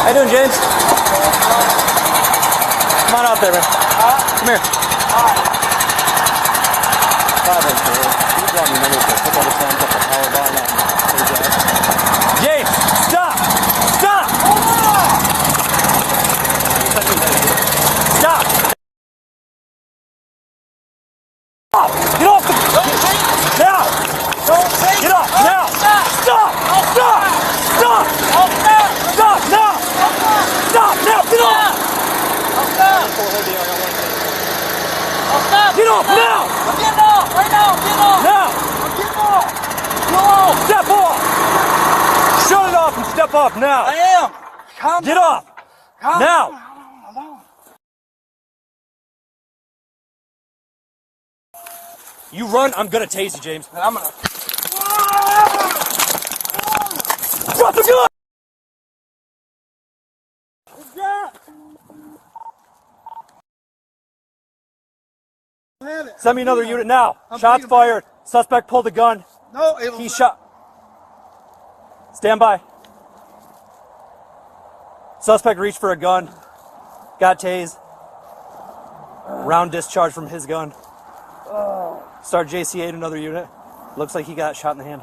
How you doing, James? Come on out there, man. Come here. James, stop! Stop! Stop! Get off the... Now! Get off! Now! Stop! Stop! Stop! Stop! Stop! Now! Stop! Now! Get off! Get off now! I'm getting off right now! I'm getting off! Now! I'm getting off! Go off! Step off! Shut it off and step off now! I am! Calm Get down. off! Calm Now! down. You run, I'm gonna tase you, James. I'm gonna... Drop the gun! Send me another unit now. Shots fired. Suspect pulled a gun. No, it was... He shot. Stand by. Suspect reached for a gun. Got tased. Round discharged from his gun. Start JCA'd another unit. Looks like he got shot in the hand.